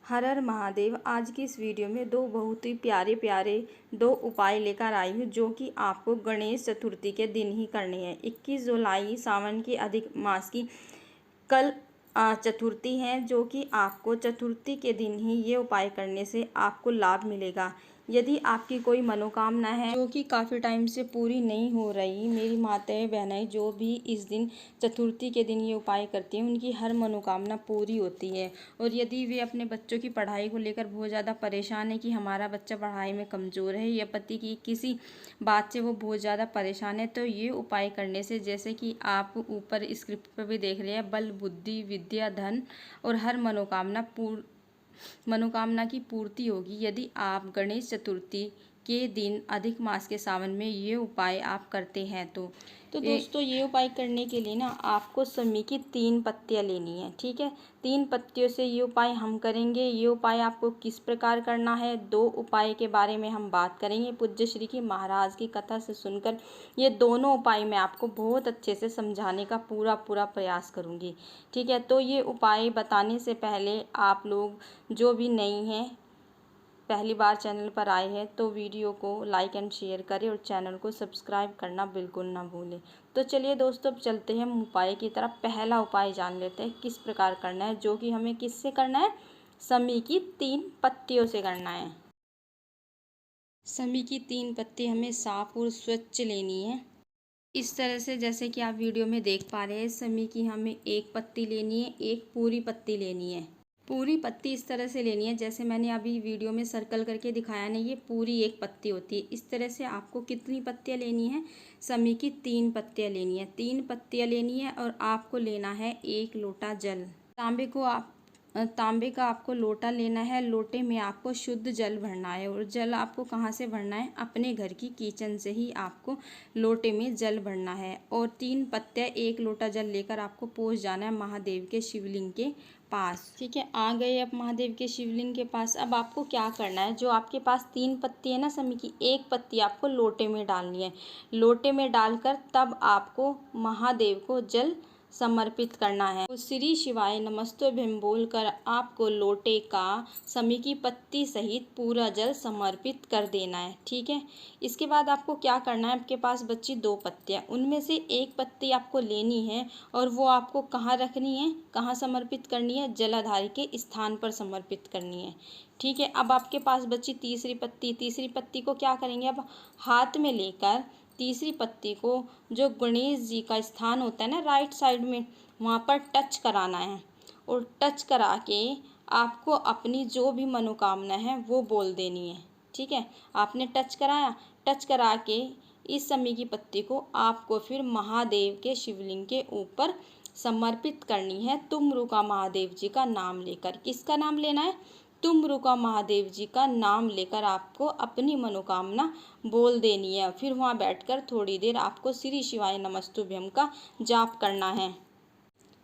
हर हर महादेव। आज की इस वीडियो में दो बहुत ही प्यारे प्यारे दो उपाय लेकर आई हूँ जो कि आपको गणेश चतुर्थी के दिन ही करने हैं। 21 जुलाई सावन की अधिक मास की कल चतुर्थी है, जो कि आपको चतुर्थी के दिन ही ये उपाय करने से आपको लाभ मिलेगा। यदि आपकी कोई मनोकामना है जो कि काफ़ी टाइम से पूरी नहीं हो रही, मेरी माताएं बहनें जो भी इस दिन चतुर्थी के दिन ये उपाय करती हैं उनकी हर मनोकामना पूरी होती है। और यदि वे अपने बच्चों की पढ़ाई को लेकर बहुत ज़्यादा परेशान है कि हमारा बच्चा पढ़ाई में कमज़ोर है या पति की किसी बात से वो बहुत ज़्यादा परेशान है, तो ये उपाय करने से, जैसे कि आप ऊपर स्क्रिप्ट पर भी देख रहे हैं, बल बुद्धि विद्या धन और हर मनोकामना की पूर्ति होगी। यदि आप गणेश चतुर्थी के दिन अधिक मास के सावन में ये उपाय आप करते हैं तो दोस्तों ये उपाय करने के लिए ना आपको समी की 3 पत्तियाँ लेनी है। ठीक है, 3 पत्तियों से ये उपाय हम करेंगे। ये उपाय आपको किस प्रकार करना है, 2 उपाय के बारे में हम बात करेंगे। पूज्य श्री की महाराज की कथा से सुनकर ये दोनों उपाय मैं आपको बहुत अच्छे से समझाने का पूरा प्रयास करूँगी। ठीक है, तो ये उपाय बताने से पहले आप लोग जो भी नई हैं, पहली बार चैनल पर आए हैं, तो वीडियो को लाइक एंड शेयर करें और चैनल को सब्सक्राइब करना बिल्कुल ना भूलें। तो चलिए दोस्तों, अब चलते हैं हम उपाय की तरफ। पहला उपाय जान लेते हैं किस प्रकार करना है, जो कि हमें किससे करना है, समी की 3 पत्तियों से करना है। समी की 3 पत्ती हमें साफ और स्वच्छ लेनी है। इस तरह से जैसे कि आप वीडियो में देख पा रहे हैं, समी की हमें 1 पत्ती लेनी है, एक पूरी पत्ती लेनी है। पूरी पत्ती इस तरह से लेनी है जैसे मैंने अभी वीडियो में सर्कल करके दिखाया ना, ये पूरी 1 पत्ती होती है। इस तरह से आपको कितनी पत्तियां लेनी है, समी की 3 पत्तियां लेनी है। 3 पत्तियां लेनी है और आपको लेना है 1 लोटा जल। तांबे का आपको लोटा लेना है। लोटे में आपको शुद्ध जल भरना है। और जल आपको कहाँ से भरना है, अपने घर की किचन से ही आपको लोटे में जल भरना है। और 3 पत्तियाँ 1 लोटा जल लेकर आपको पहुँच जाना है महादेव के शिवलिंग के पास। ठीक है, आ गए अब महादेव के शिवलिंग के पास। अब आपको क्या करना है, जो आपके पास 3 पत्ती है ना समी की, 1 पत्ती आपको लोटे में डालनी है। लोटे में डालकर तब आपको महादेव को जल समर्पित करना है। तो श्री शिवाय नमस्तुभ्यं बोलकर आपको लोटे का समी की पत्ती सहित पूरा जल समर्पित कर देना है। ठीक है, इसके बाद आपको क्या करना है, आपके पास बची 2 पत्तियाँ, उनमें से 1 पत्ती आपको लेनी है और वो आपको कहाँ रखनी है, कहाँ समर्पित करनी है, जलाधारी के स्थान पर समर्पित करनी है। ठीक है, अब आपके पास बची तीसरी पत्ती को क्या करेंगे, अब हाथ में लेकर तीसरी पत्ती को जो गणेश जी का स्थान होता है ना राइट साइड में, वहाँ पर टच कराना है। और टच करा के आपको अपनी जो भी मनोकामना है वो बोल देनी है। ठीक है, आपने टच कराया, टच करा के इस समी की पत्ती को आपको फिर महादेव के शिवलिंग के ऊपर समर्पित करनी है। तुमरुका महादेव जी का नाम लेकर। किसका नाम लेना है, तुमरुका महादेव जी का नाम लेकर आपको अपनी मनोकामना बोल देनी है। फिर वहाँ बैठकर थोड़ी देर आपको श्री शिवाय नमस्तुभ्यं का जाप करना है।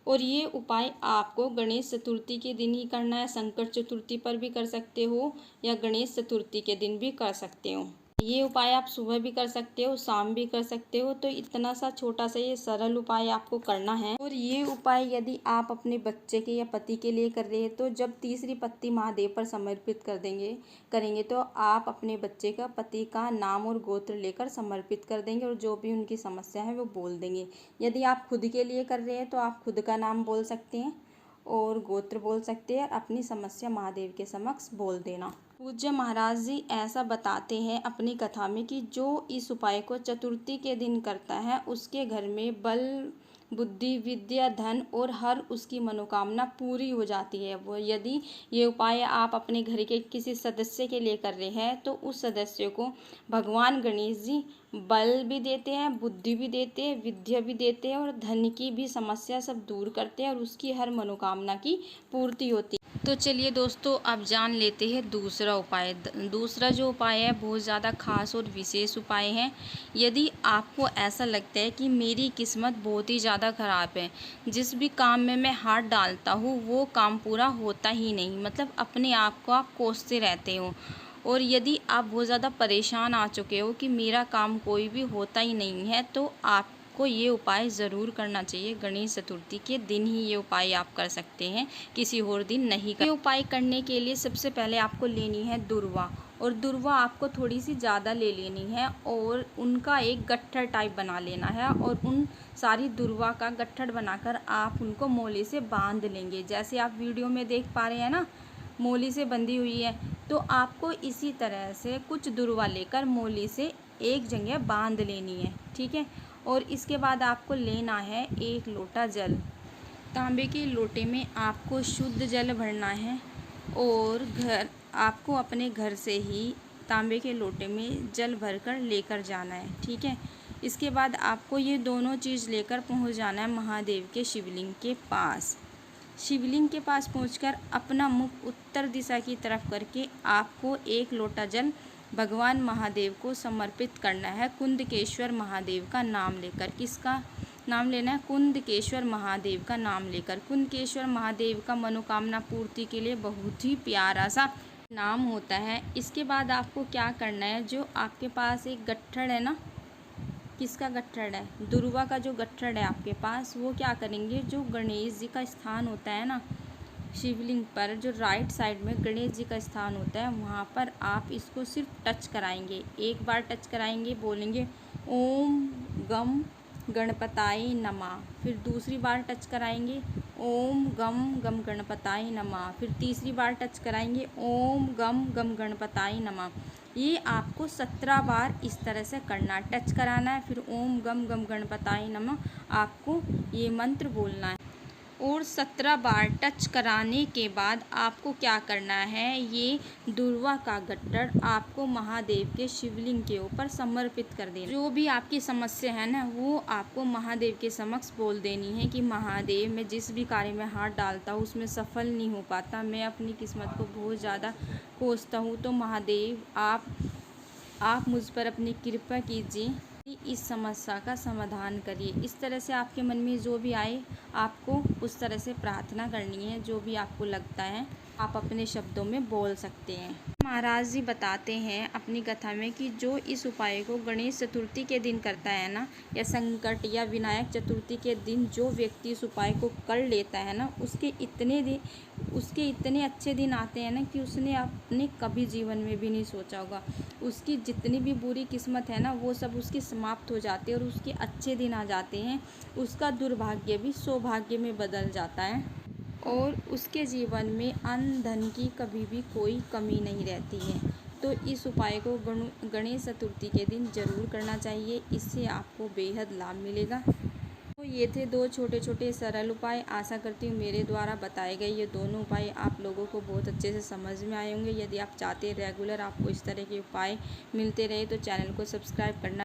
और ये उपाय आपको गणेश चतुर्थी के दिन ही करना है। संकट चतुर्थी पर भी कर सकते हो या गणेश चतुर्थी के दिन भी कर सकते हो। ये उपाय आप सुबह भी कर सकते हो, शाम भी कर सकते हो। तो इतना सा छोटा सा ये सरल उपाय आपको करना है। और ये उपाय यदि आप अपने बच्चे के या पति के लिए कर रहे हैं, तो जब तीसरी पत्ती महादेव पर समर्पित करेंगे तो आप अपने बच्चे का, पति का नाम और गोत्र लेकर समर्पित कर देंगे और जो भी उनकी समस्या है वो बोल देंगे। यदि आप खुद के लिए कर रहे हैं तो आप खुद का नाम बोल सकते हैं और गोत्र बोल सकते हैं, अपनी समस्या महादेव के समक्ष बोल देना। पूज्य महाराज जी ऐसा बताते हैं अपनी कथा में कि जो इस उपाय को चतुर्थी के दिन करता है उसके घर में बल बुद्धि विद्या धन और हर उसकी मनोकामना पूरी हो जाती है। वो यदि ये उपाय आप अपने घर के किसी सदस्य के लिए कर रहे हैं तो उस सदस्य को भगवान गणेश जी बल भी देते हैं, बुद्धि भी देते हैं, विद्या भी देते हैं और धन की भी समस्या सब दूर करते हैं और उसकी हर मनोकामना की पूर्ति होती है। तो चलिए दोस्तों, अब जान लेते हैं दूसरा उपाय। दूसरा जो उपाय है बहुत ज़्यादा खास और विशेष उपाय है। यदि आपको ऐसा लगता है कि मेरी किस्मत बहुत ही ज़्यादा ख़राब है, जिस भी काम में मैं हाथ डालता हूँ वो काम पूरा होता ही नहीं, मतलब अपने आप को आप कोसते रहते हो, और यदि आप बहुत ज़्यादा परेशान आ चुके हो कि मेरा काम कोई भी होता ही नहीं है, तो आप आपको ये उपाय ज़रूर करना चाहिए। गणेश चतुर्थी के दिन ही ये उपाय आप कर सकते हैं, किसी और दिन नहीं कर। ये उपाय करने के लिए सबसे पहले आपको लेनी है दुर्वा, और दुर्वा आपको थोड़ी सी ज़्यादा ले लेनी है और उनका एक गट्ठर टाइप बना लेना है, और उन सारी दुर्वा का गट्ठर बनाकर आप उनको मोले से बांध लेंगे। जैसे आप वीडियो में देख पा रहे हैं ना, मोली से बंधी हुई है, तो आपको इसी तरह से कुछ दुर्वा लेकर मोली से एक जगह बांध लेनी है, ठीक है। और इसके बाद आपको लेना है 1 लोटा जल। तांबे के लोटे में आपको शुद्ध जल भरना है, और आपको अपने घर से ही तांबे के लोटे में जल भरकर लेकर जाना है, ठीक है। इसके बाद आपको ये दोनों चीज़ लेकर पहुंच जाना है महादेव के शिवलिंग के पास। शिवलिंग के पास पहुंचकर अपना मुख उत्तर दिशा की तरफ करके आपको 1 लोटा जल भगवान महादेव को समर्पित करना है, कुंदकेश्वर महादेव का नाम लेकर। किसका नाम लेना है? कुंदकेश्वर महादेव का नाम लेकर। कुंदकेश्वर महादेव का मनोकामना पूर्ति के लिए बहुत ही प्यारा सा नाम होता है। इसके बाद आपको क्या करना है, जो आपके पास एक गट्ठड़ है ना, किसका गट्ठड़ है? दुर्वा का जो गट्ठड़ है आपके पास, वो क्या करेंगे, जो गणेश जी का स्थान होता है ना शिवलिंग पर, जो राइट साइड में गणेश जी का स्थान होता है, वहाँ पर आप इसको सिर्फ टच कराएंगे। एक बार टच कराएंगे, बोलेंगे ओम गम गणपताय नमः। फिर दूसरी बार टच कराएंगे, ओम गम गम गणपताय नमः। फिर तीसरी बार टच कराएंगे, ओम गम गम गणपताय नमः। ये आपको 17 बार इस तरह से करना है, टच कराना है, फिर ओम गम गम गणपताय नमः आपको ये मंत्र बोलना है। और 17 बार टच कराने के बाद आपको क्या करना है, ये दुर्वा का गट्ठर आपको महादेव के शिवलिंग के ऊपर समर्पित कर देना। जो भी आपकी समस्या है ना, वो आपको महादेव के समक्ष बोल देनी है कि महादेव, मैं जिस भी कार्य में हाथ डालता हूँ उसमें सफल नहीं हो पाता, मैं अपनी किस्मत को बहुत ज़्यादा कोसता हूँ, तो महादेव आप मुझ पर अपनी कृपा कीजिए, इस समस्या का समाधान करिए। इस तरह से आपके मन में जो भी आए, आपको उस तरह से प्रार्थना करनी है। जो भी आपको लगता है आप अपने शब्दों में बोल सकते हैं। महाराज जी बताते हैं अपनी कथा में कि जो इस उपाय को गणेश चतुर्थी के दिन करता है ना, या संकट या विनायक चतुर्थी के दिन जो व्यक्ति इस उपाय को कर लेता है ना, उसके इतने अच्छे दिन आते हैं ना कि उसने अपने कभी जीवन में भी नहीं सोचा होगा। उसकी जितनी भी बुरी किस्मत है ना, वो सब उसकी समाप्त हो जाती है और उसके अच्छे दिन आ जाते हैं। उसका दुर्भाग्य भी सौभाग्य में बदल जाता है, और उसके जीवन में अन्न धन की कभी भी कोई कमी नहीं रहती है। तो इस उपाय को गणेश चतुर्थी के दिन ज़रूर करना चाहिए, इससे आपको बेहद लाभ मिलेगा। तो ये थे 2 छोटे छोटे सरल उपाय। आशा करती हूँ मेरे द्वारा बताए गए ये दोनों उपाय आप लोगों को बहुत अच्छे से समझ में आए होंगे। यदि आप चाहते हैं रेगुलर आपको इस तरह के उपाय मिलते रहे, तो चैनल को सब्सक्राइब करना